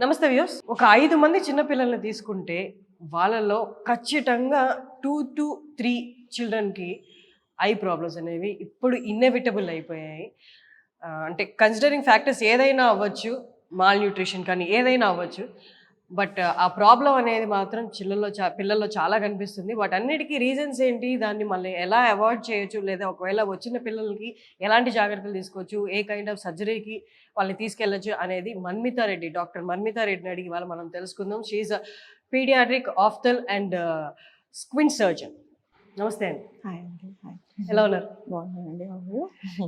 నమస్తే వ్యూస్. ఒక 5 మంది చిన్న పిల్లల్ని తీసుకుంటే వాళ్ళలో ఖచ్చితంగా 2 to 3 చిల్డ్రన్‌కి ఐ ప్రాబ్లమ్స్ అనేవి ఇప్పుడు ఇన్నెవిటబుల్ అయిపోయాయి. అంటే కన్సిడరింగ్ ఫ్యాక్టర్స్ ఏదైనా అవ్వచ్చు. మాల్ న్యూట్రిషన్ కానీ ఏదైనా అవ్వచ్చు. బట్ ఆ ప్రాబ్లమ్ అనేది మాత్రం పిల్లల్లో చాలా కనిపిస్తుంది. వాటన్నిటికి రీజన్స్ ఏంటి? దాన్ని మళ్ళీ ఎలా అవాయిడ్ చేయొచ్చు? లేదా ఒకవేళ వచ్చిన పిల్లలకి ఎలాంటి జాగ్రత్తలు తీసుకోవచ్చు? ఏ కైండ్ ఆఫ్ సర్జరీకి వాళ్ళని తీసుకెళ్ళొచ్చు అనేది డాక్టర్ మన్మితా రెడ్డిని అడిగి ఇవాళ మనం తెలుసుకుందాం. She is a pediatric ophthal and squint surgeon. నమస్తే అండి. హాయ్ అండి. హాయ్. ఎలా ఉన్నారు? బాగున్నానండి.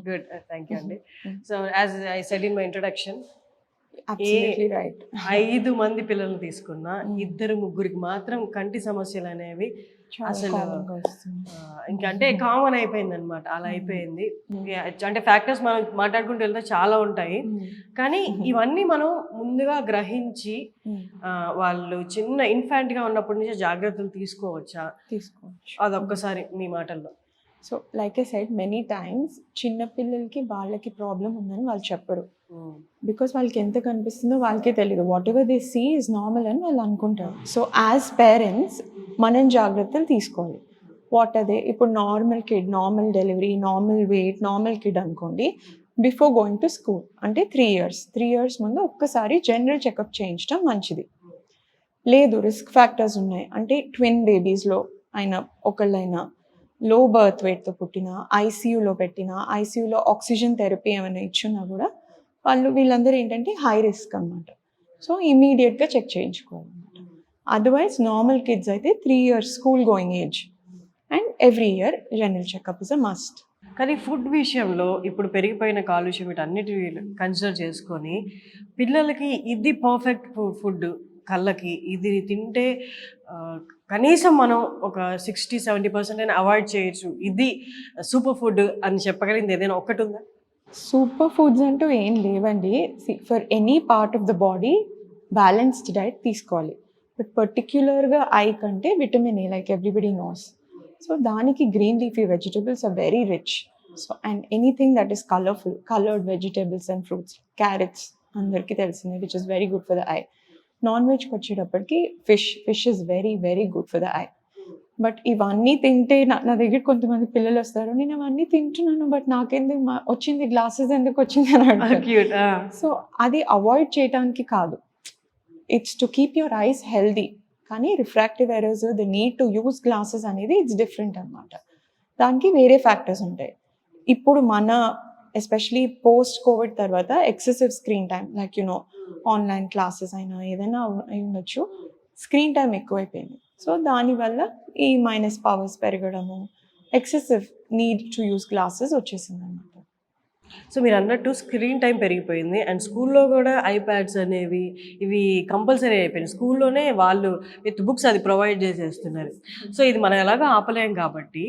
గుడ్. థ్యాంక్ యూ అండి. So as I said in my introduction, absolutely right. 5 మంది పిల్లల్ని తీసుకున్నా 2-3కి మాత్రం కంటి సమస్యలు అనేవి అసలు ఇంకంటే కామన్ అయిపోయింది అనమాట. అలా అయిపోయింది. అంటే ఫ్యాక్టర్స్ మనం మాట్లాడుకుంటూ వెళ్తే చాలా ఉంటాయి. కానీ ఇవన్నీ మనం ముందుగా గ్రహించి వాళ్ళు చిన్న ఇన్ఫాంట్ గా ఉన్నప్పటి నుంచి జాగ్రత్తలు తీసుకోవచ్చు. అదొక్కసారి మీ మాటల్లో. So like I said many times చిన్న పిల్లలకి వాళ్ళకి ప్రాబ్లం ఉందని వాళ్ళు చెప్పరు. బికాస్ వాళ్ళకి ఎంత కనిపిస్తుందో వాళ్ళకే తెలియదు. Whatever they see is normal అని వాళ్ళు అనుకుంటారు. సో యాజ్ పేరెంట్స్ మనం జాగ్రత్తలు తీసుకోవాలి. వాట్ అదే ఇప్పుడు normal kid, normal delivery, normal weight, normal kid అనుకోండి. బిఫోర్ గోయింగ్ టు స్కూల్ అంటే 3 years ముందు ఒక్కసారి జనరల్ చెకప్ చేయించడం మంచిది. లేదు రిస్క్ ఫ్యాక్టర్స్ ఉన్నాయి అంటే ట్విన్ బేబీస్లో అయినా ఒకళ్ళైనా, లో బర్త్ వెయిట్తో పుట్టినా, ఐసీయూలో పెట్టినా, ఐసీయూలో ఆక్సిజన్ థెరపీ ఏమైనా ఇచ్చున్నా కూడా వీళ్ళందరూ ఏంటంటే హై రిస్క్ అనమాట. సో ఇమీడియట్గా చెక్ చేయించుకోవాలన్నమాట. అదర్వైజ్ నార్మల్ కిడ్స్ అయితే 3 years school going age and every year general checkup is a must. కానీ ఫుడ్ విషయంలో ఇప్పుడు పెరిగిపోయిన కాలుష్యం వీటన్నిటి కన్సిడర్ చేసుకొని పిల్లలకి ఇది పర్ఫెక్ట్ ఫుడ్, కళ్ళకి ఇది తింటే కనీసం మనం ఒక 60-70% అయినా అవాయిడ్ చేయొచ్చు, ఇది సూపర్ ఫుడ్ అని చెప్పగలిగింది ఏదైనా ఒకటి ఉందా? సూపర్ ఫుడ్స్ అంటూ ఏం లేవండి. For any part of the body balanced diet తీసుకోవాలి. బట్ పర్టిక్యులర్గా ఐ కంటే vitamin A like everybody knows. So దానికి green leafy vegetables are very rich. So and anything that is coloured vegetables and fruits, carrots అందరికీ తెలిసిందే, which is very good for the eye. Non వెజ్కి వచ్చేటప్పటికి fish is very very good for the eye. But ఇవన్నీ తింటే నా దగ్గర కొంతమంది పిల్లలు వస్తారు, నేను అవన్నీ తింటున్నాను బట్ నాకెందుకు వచ్చింది, గ్లాసెస్ ఎందుకు వచ్చింది అని అంటారు. సో అది అవాయిడ్ చేయడానికి కాదు, it's to keep your eyes healthy. కానీ refractive errors, the need to use glasses అనేది ఇట్స్ డిఫరెంట్ అనమాట. దానికి వేరే ఫ్యాక్టర్స్ ఉంటాయి. ఇప్పుడు మన ఎస్పెషలీ పోస్ట్ కోవిడ్ తర్వాత excessive screen time, like online classes అయినా ఏదైనా అయి ఉండొచ్చు, స్క్రీన్ టైం ఎక్కువైపోయింది. సో దానివల్ల ఈ మైనస్ పవర్స్ పెరగడము, excessive need to use glasses వచ్చేసింది అనమాట. సో మీరు అన్నట్టు స్క్రీన్ టైం పెరిగిపోయింది అండ్ స్కూల్లో కూడా ఐప్యాడ్స్ అనేవి ఇవి కంపల్సరీ అయిపోయినాయి. స్కూల్లోనే వాళ్ళు విత్ బుక్స్ అది ప్రొవైడ్ చేసేస్తున్నారు. సో ఇది మనం ఎలాగో ఆపలేం కాబట్టి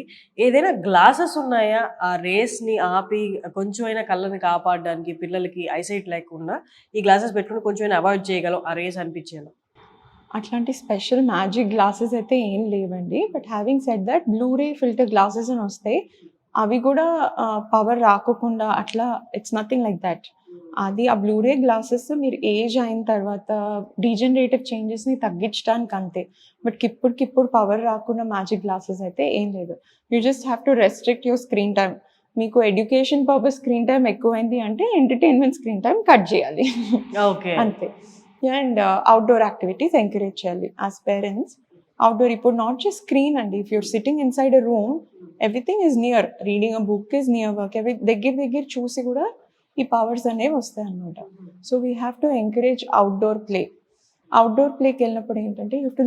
ఏదైనా గ్లాసెస్ ఉన్నాయా ఆ రేస్ని ఆపి కొంచెమైనా కళ్ళని కాపాడడానికి, పిల్లలకి ఐసైట్ లేకుండా ఈ గ్లాసెస్ పెట్టుకుని కొంచెమైనా అవాయిడ్ చేయగలం ఆ రేస్ అనిపించేలా? అట్లాంటి స్పెషల్ మ్యాజిక్ గ్లాసెస్ అయితే ఏం లేవండి. But having said that Blu-ray filter glasses అని వస్తాయి. అవి కూడా పవర్ రాకోకుండా అట్లా, ఇట్స్ నథింగ్ లైక్ దట్. అది ఆ బ్లూరే గ్లాసెస్ మీరు ఏజ్ అయిన తర్వాత డీజనరేటివ్ చేంజెస్ని తగ్గించడానికి అంతే. బట్ ఇప్పటికిప్పుడు పవర్ రాకుండా మ్యాజిక్ గ్లాసెస్ అయితే ఏం లేదు. You just have to restrict your screen time. మీకు ఎడ్యుకేషన్ పర్పస్ స్క్రీన్ టైం ఎక్కువైంది అంటే ఎంటర్టైన్మెంట్ స్క్రీన్ టైం కట్ చేయాలి, అంతే. అండ్ అవుట్డోర్ యాక్టివిటీస్ ఎంకరేజ్ చేయాలి యాజ్ పేరెంట్స్. అవుట్డోర్ ఇప్పుడు నాట్ జస్ట్ స్క్రీన్ అండి, if you're sitting inside a room everything is near, reading a book is near work, దగ్గర చూసి కూడా ఈ పవర్స్ అనేవి వస్తాయి అన్నమాట. So we have to encourage outdoor play. Outdoor ప్లేకి వెళ్ళినప్పుడు ఏంటంటే you have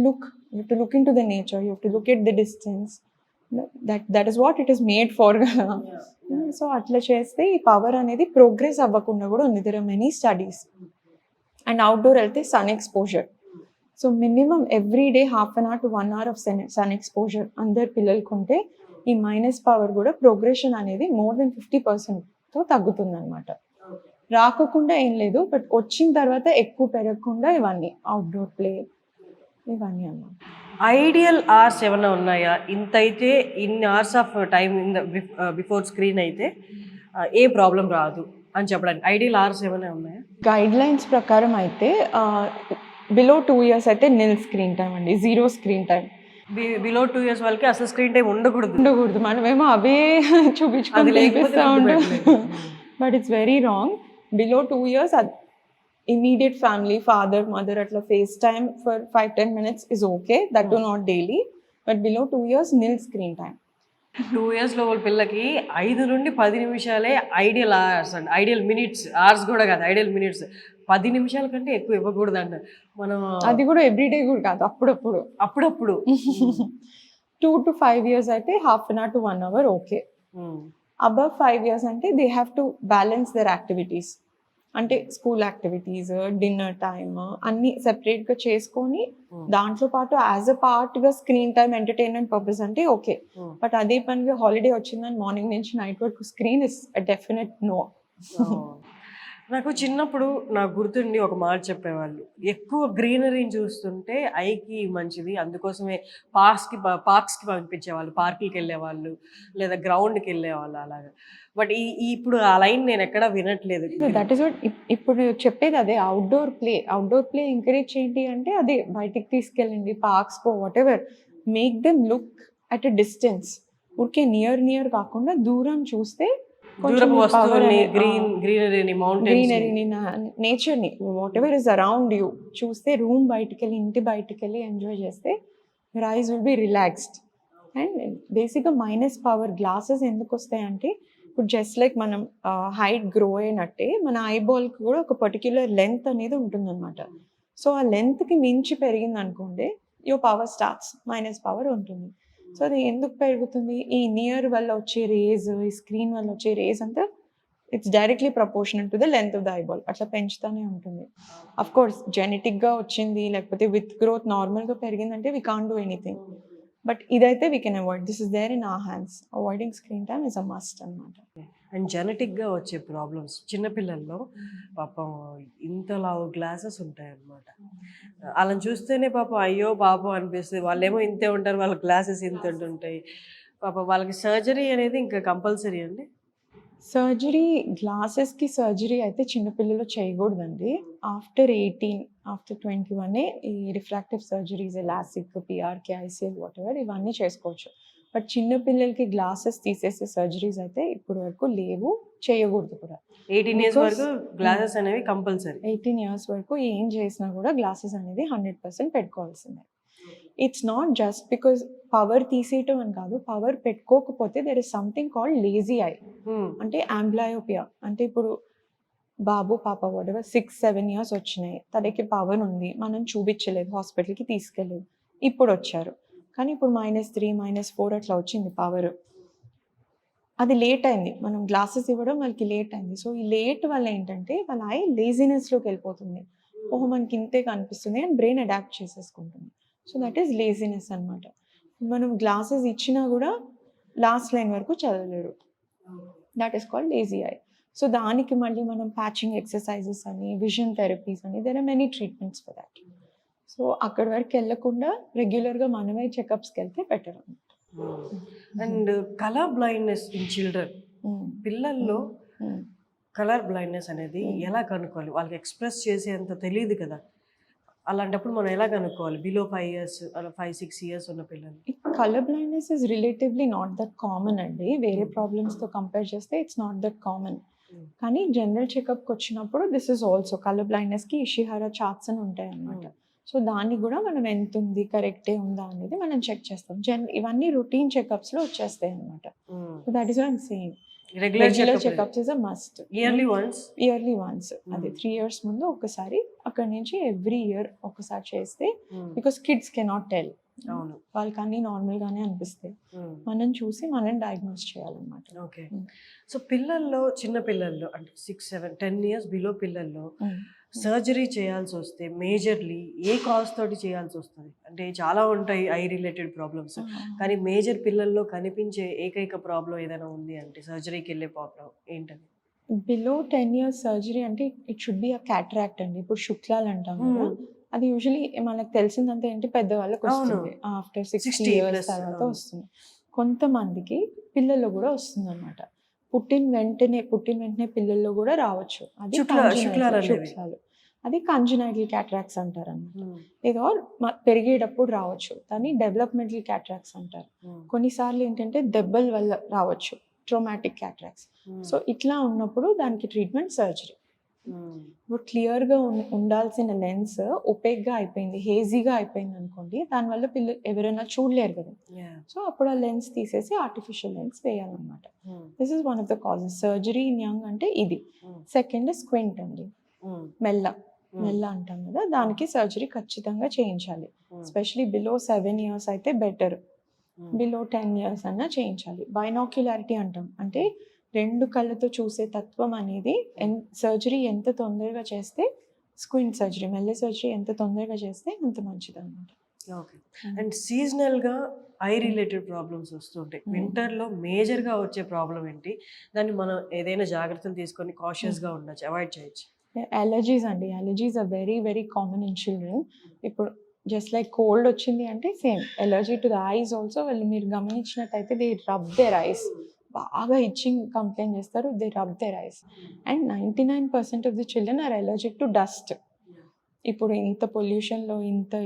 to look in to the nature, you have to look at the distance, that is what it is made for కదా. So అట్లా చేస్తే ఈ power అనేది progress అవ్వకుండా కూడా ఉంది. There are many studies. And outdoor వెళ్తే sun exposure, so minimum every day 1/2 hour to 1 hour of sun exposure అందరు పిల్లలకు ఉంటే ఈ మైనస్ పవర్ కూడా ప్రోగ్రెషన్ అనేది more than 50%తో తగ్గుతుంది అనమాట. రాకుండా ఏం లేదు, బట్ వచ్చిన తర్వాత ఎక్కువ పెరగకుండా ఇవన్నీ అవుట్డోర్ ప్లే ఇవన్నీ అన్నమాట. ఐడియల్ అవర్స్ ఏమైనా ఉన్నాయా? ఇంతైతే ఇన్ని hours of time before screen అయితే ఏ ప్రాబ్లం రాదు, అని చెప్పడానికి ఐడియల్ అవర్స్ ఏమైనా ఉన్నాయా? గైడ్ లైన్స్ ప్రకారం అయితే బిలో 2 years అయితే నిల్ స్క్రీన్ టైం అండి, 0 స్క్రీన్ టైం. బిలో 2 years వాళ్ళకి అసలు స్క్రీన్ టైం ఉండకూడదు. మనమేమో అవే చూపించుకొని అది లేకపోతే తినిపిస్తూ ఫుడ్ ఉంటాం. పెట్టలేము. But it's very wrong. Below 2 years immediate family, father mother అట్లా face time for 5-10 minutes is okay, that to not daily. But below 2 years nil screen time. 2 years లోపల పిల్లకి 5 నుండి 10 నిమిషాలే ఐడియల్ అవర్స్ అండి. ఐడియల్ మినిట్స్, అవర్స్ కూడా కాదు, ideal minutes. 10 నిమిషాల కంటే ఎక్కువ ఇవ్వకూడదు అంట. మనం అది కూడా ఎవ్రీడే కూడా కాదు, అప్పుడప్పుడు. అప్పుడప్పుడు 2 to 5 years అయితే half an hour to 1 hour okay. Above 5 years అంటే they have to balance their activities. అంటే స్కూల్ యాక్టివిటీస్, డిన్నర్ టైమ్ అన్ని సెపరేట్గా చేసుకొని దాంట్లో పాటు యాజ్ అ పార్ట్గా స్క్రీన్ టైమ్ ఎంటర్టైన్మెంట్ పర్పస్ అంటే ఓకే. బట్ అదే పనిగా హాలిడే వచ్చిందని మార్నింగ్ నుంచి నైట్ వరకు స్క్రీన్ ఇస్ డెఫినెట్ నో. నాకు చిన్నప్పుడు నాకు గుర్తుండి ఒక మాట చెప్పేవాళ్ళు, ఎక్కువ గ్రీనరీని చూస్తుంటే ఐకి మంచిది, అందుకోసమే పార్క్స్కి పంపించేవాళ్ళు, పార్కులకి వెళ్ళేవాళ్ళు లేదా గ్రౌండ్కి వెళ్ళేవాళ్ళు అలాగా. బట్ ఇప్పుడు ఆ లైన్ నేను ఎక్కడా వినట్లేదు. దట్ ఈస్ వాట్ ఇప్పుడు చెప్పేది అదే. అవుట్డోర్ ప్లే ఎంకరేజ్ చేయండి అంటే అదే, బయటికి తీసుకెళ్ళండి, parks what ever, make them look at a distance. ఊరికే నియర్ కాకుండా దూరం చూస్తే దూరపు వస్తువుల్ని, గ్రీనరీని, గ్రీనరీని, నేచర్ని, what ever is around you చూస్తే, రూమ్ బయటికి వెళ్ళి, ఇంటి బయటికి వెళ్ళి ఎంజాయ్ చేస్తే your eyes will be relaxed. And బేసిక్గా మైనస్ పవర్ గ్లాసెస్ ఎందుకు వస్తాయంటే, ఇప్పుడు జస్ట్ లైక్ మనం హైట్ గ్రో అయినట్టే మన ఐబాల్కి కూడా ఒక పర్టిక్యులర్ లెంత్ అనేది ఉంటుందన్నమాట. సో ఆ లెంత్కి మించి పెరిగింది అనుకోండి, your power starts, minus power ఉంటుంది. సో అది ఎందుకు పెరుగుతుంది? ఈ నియర్ వల్ల వచ్చే రేజ్, ఈ స్క్రీన్ వల్ల వచ్చే రేజ్ అంతా it's directly proportional to the length of the eyeball. అట్లా పెంచుతూనే ఉంటుంది. అఫ్ కోర్స్ జెనెటిక్గా వచ్చింది, లేకపోతే విత్ గ్రోత్ నార్మల్గా పెరిగిందంటే we can't do anything. But ఇదైతే we can avoid. This is there in our hands. Avoiding screen time is a must అనమాట. And జెనెటిక్గా వచ్చే ప్రాబ్లమ్స్ చిన్నపిల్లల్లో పాపం ఇంతలా గ్లాసెస్ ఉంటాయన్నమాట. వాళ్ళని చూస్తేనే పాపం అయ్యో పాపం అనిపిస్తుంది. వాళ్ళేమో ఇంతే ఉంటారు, వాళ్ళ గ్లాసెస్ ఇంత ఉంటాయి. పాపం వాళ్ళకి సర్జరీ అనేది ఇంకా కంపల్సరీ అండి. గ్లాసెస్కి సర్జరీ అయితే చిన్నపిల్లలు చేయకూడదండి. ఆఫ్టర్ 18, ఆఫ్టర్ 21 ఈ refractive surgeries, LASIK, PRK, ICL what ever ఇవన్నీ చేసుకోవచ్చు. బట్ చిన్నపిల్లలకి గ్లాసెస్ తీసేసే సర్జరీస్ అయితే ఇప్పుడు వరకు లేవు, చేయకూడదు కూడా. 18 years వరకు గ్లాసెస్ అనేవి కంపల్సరీ. 18 years వరకు ఏం చేసినా కూడా గ్లాసెస్ అనేది 100% పెట్టుకోవాల్సిందే. It's not just because power తీసేయటం అని కాదు, పవర్ పెట్టుకోకపోతే there is something called lazy eye, అంటే ఆంబ్లయోపియా. అంటే ఇప్పుడు బాబు పాప వాటెవర్ 6-7 years వచ్చినాయి, తనకి పవర్ ఉంది, మనం చూపించలేదు, హాస్పిటల్కి తీసుకెళ్ళలేదు, ఇప్పుడు వచ్చారు, కానీ ఇప్పుడు -3, -4 అట్లా వచ్చింది పవర్. అది లేట్ అయింది, మనం గ్లాసెస్ ఇవ్వడం వాళ్ళకి లేట్ అయింది. సో ఈ లేట్ వల్ల ఏంటంటే వాళ్ళ ఐ లేజినెస్లోకి వెళ్ళిపోతుంది. ఓహో మనకి ఇంతే కనిపిస్తుంది అని బ్రెయిన్ అడాప్ట్ చేసేసుకుంటుంది. సో దట్ ఈస్ లేజినెస్ అనమాట. మనం గ్లాసెస్ ఇచ్చినా కూడా లాస్ట్ లైన్ వరకు చదవలేరు. దట్ ఈస్ కాల్డ్ లేజీ ఐ. సో దానికి మళ్ళీ మనం ప్యాచింగ్ ఎక్సర్సైజెస్ అని, విజన్ థెరపీస్ అని, there are many treatments for that. So అక్కడి వరకు వెళ్ళకుండా రెగ్యులర్గా మనమే చెకప్స్కి వెళ్తే బెటర్ అనమాట. And colour blindness in children, పిల్లల్లో కలర్ బ్లైండ్నెస్ అనేది ఎలా కనుక్కోవాలి? వాళ్ళకి ఎక్స్ప్రెస్ చేసేంత తెలియదు కదా, అలాంటప్పుడు మనం ఎలా కనుక్కోవాలి? బిలో 5 years, 5-6 years ఉన్న పిల్లలు. Colour blindness is relatively not that common అండి. వేరే ప్రాబ్లమ్స్తో కంపేర్ చేస్తే ఇట్స్ నాట్ దట్ కామన్. కానీ జనరల్ చెకప్కి వచ్చినప్పుడు దిస్ ఇస్ ఆల్సో కలర్ బ్లైండ్నెస్కి ఇషిహారా చార్ట్స్ అని ఉంటాయి అన్నమాట. సో దాన్ని కూడా మనం ఎంత ఉంది, కరెక్టే ఉందా అనేది మనం చెక్ చేస్తాం. ఇవన్నీ రొటీన్ చెకప్స్లో వచ్చేస్తాయి అనమాట. So that is what I'm saying. Regular checkups is a must. Yearly once. అది 3 years ముందు ఒకసారి, అక్కడి నుంచి ఎవ్రీ ఇయర్ ఒకసారి చేస్తే, బికాస్ కిడ్స్ కెనాట్ టెల్, వాళ్ళకి అన్ని నార్మల్ గానే అనిపిస్తాయి, మనం చూసి మనం డయాగ్నోస్ చేయాలన్నమాట. ఓకే. సో పిల్లల్లో, చిన్న పిల్లల్లో అంటే 6-7-10 years బిలో పిల్లల్లో సర్జరీ చేయాల్సి వస్తే మేజర్లీ ఏ కాజ్ తోటి చేయాల్సి వస్తుంది? అంటే చాలా ఉంటాయి ఐ రిలేటెడ్ ప్రాబ్లమ్స్, కానీ మేజర్ పిల్లల్లో కనిపించే ఏకైక ప్రాబ్లం ఏదైనా ఉంది అంటే సర్జరీకి వెళ్ళే ప్రాబ్లం ఏంటది? బిలో 10 years సర్జరీ అంటే it should be a cataract అండి. ఇప్పుడు శుక్లాలు అంటాం కదా, అది యూజువలీ మనకు తెలిసిందంతా ఏంటి, పెద్దవాళ్ళకి వస్తుంది, ఆఫ్టర్ 60 years తర్వాత వస్తుంది. కొంతమందికి పిల్లల్లో కూడా వస్తుంది అనమాట. పుట్టిన వెంటనే పిల్లల్లో కూడా రావచ్చు. అది శుక్లాలు అనేవి. శుక్లాలు. అది కంజనైటల్ క్యాటరాక్ట్స్ అంటారు అన్నమాట. ఏదో పెరిగేటప్పుడు రావచ్చు. దాన్ని డెవలప్మెంటల్ క్యాటరాక్ట్స్ అంటారు. కొన్నిసార్లు ఏంటంటే దెబ్బల వల్ల రావచ్చు, ట్రోమాటిక్ క్యాటరాక్ట్స్. సో ఇట్లా ఉన్నప్పుడు దానికి ట్రీట్మెంట్ సర్జరీ. ఇప్పుడు క్లియర్గా ఉండాల్సిన లెన్స్ ఒపేక్గా అయిపోయింది, హేజీగా అయిపోయింది అనుకోండి, దానివల్ల పిల్లలు ఎవరైనా చూడలేరు కదా. సో అప్పుడు ఆ లెన్స్ తీసేసి ఆర్టిఫిషియల్ లెన్స్ వేయాలన్నమాట. This is one of the causes. Surgery in young అంటే ఇది. సెకండ్ స్క్వింట్ అండి, మెల్ల అంటాం కదా, దానికి సర్జరీ ఖచ్చితంగా చేయించాలి. ఎస్పెషలీ బిలో 7 years అయితే బెటర్. బిలో 10 years అన్నా చేయించాలి. బైనాక్యులారిటీ అంటాం, అంటే 2 కళ్ళతో చూసే తత్వం అనేది సర్జరీ ఎంత తొందరగా చేస్తే, స్క్వింట్ సర్జరీ, మెల్ల సర్జరీ ఎంత తొందరగా చేస్తే అంత మంచిది అనమాట. ఓకే. అండ్ సీజనల్గా ఐ రిలేటెడ్ ప్రాబ్లమ్స్ వస్తుంటాయి. వింటర్లో మేజర్గా వచ్చే ప్రాబ్లం ఏంటి? దాన్ని మనం ఏదైనా జాగ్రత్తలు తీసుకొని కాషియస్గా ఉండొచ్చు, అవాయిడ్ చేయొచ్చు. అలర్జీస్ అండి. Allergies are very very common in children. ఇప్పుడు జస్ట్ లైక్ కోల్డ్ వచ్చింది అంటే same allergy to the eyes also. వాళ్ళు మీరు గమనించినట్టయితే దే రబ్ దేర్ ఐస్, బాగా ఇచ్చింగ్ కంప్లైంట్ చేస్తారు, they rub their eyes. And 99% of the children are allergic to dust. ఇప్పుడు ఇంత పొల్యూషన్లో ఇంత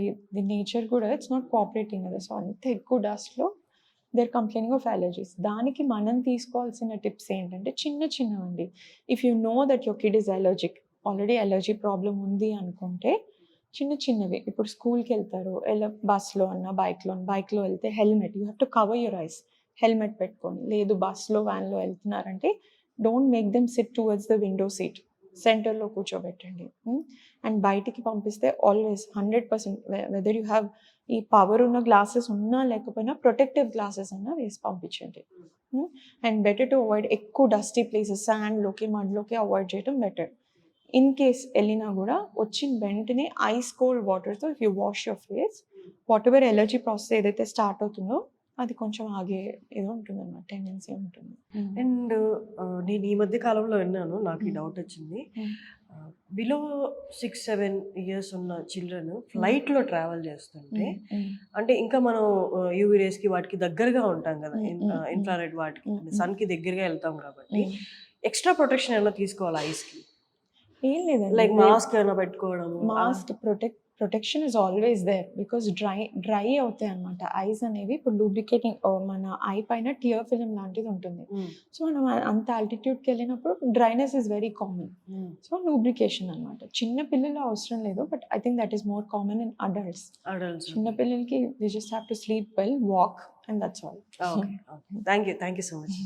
నేచర్ కూడా ఇట్స్ నాట్ కోఆపరేటింగ్ కదా. సో అంత ఎక్కువ డస్ట్లో దేర్ కంప్లైనింగ్ ఆఫ్ అలర్జీస్. దానికి మనం తీసుకోవాల్సిన టిప్స్ ఏంటంటే చిన్నవండి. If you know that your kid is allergic, already allergy problem ఉంది అనుకుంటే చిన్నవి, ఇప్పుడు స్కూల్కి వెళ్తారు, బస్లో అన్నా బైక్లో వెళ్తే helmet, you have to cover your eyes, helmet పెట్టుకోండి. లేదు బస్లో వ్యాన్లో వెళ్తున్నారంటే don't make them sit towards the window seat, సెంటర్లో కూర్చోబెట్టండి. అండ్ బయటికి పంపిస్తే ఆల్వేస్ 100% వెదర్ యూ హ్యావ్ ఈ పవర్ ఉన్న గ్లాసెస్ ఉన్నా లేకపోయినా ప్రొటెక్టివ్ గ్లాసెస్ అన్నా వేసి పంపించండి. అండ్ బెటర్ టు అవాయిడ్ ఎక్కువ డస్టీ ప్లేసెస్, శాండ్లోకి మడ్లోకి అవాయిడ్ చేయడం బెటర్. ఇన్ కేస్ వెళ్ళినా కూడా వచ్చిన వెంటనే ఐస్ కోల్డ్ వాటర్తో if you wash your face, what ever allergy process ఏదైతే స్టార్ట్ అవుతుందో అది కొంచెం ఆగే ఏదో ఉంటుంది అన్నమాట, టెండెన్సీ ఉంటుంది. అండ్ నేను ఈ మధ్య కాలంలో విన్నాను, నాకు ఈ డౌట్ వచ్చింది. బిలో 6-7 years ఉన్న చిల్డ్రన్ ఫ్లైట్లో ట్రావెల్ చేస్తుంటే, అంటే ఇంకా మనం యూవీ రేస్కి వాటికి దగ్గరగా ఉంటాం కదా, ఇన్ఫ్రారెడ్ వాటికి, సన్కి దగ్గరగా వెళ్తాం కాబట్టి ఎక్స్ట్రా ప్రొటెక్షన్ ఏమైనా తీసుకోవాలి ఐస్కి? ఏం లేదండి, లైక్ మాస్క్ ఏమైనా పెట్టుకోవడం. Mask protection is always there, because dry అవుతాయి అనమాట ఐస్ అనేవి. ఇప్పుడు లూబ్రికేటింగ్ మన ఐ పైన టియర్ ఫిలిం లాంటిది ఉంటుంది. సో మనం అంత ఆల్టిట్యూడ్కి వెళ్ళినప్పుడు dryness is very common. So lubrication అనమాట. చిన్న పిల్లలు అవసరం లేదు, but I think that is more common in adults. చిన్న పిల్లలకి they just have to sleep well, walk, and that's all. Thank you so much.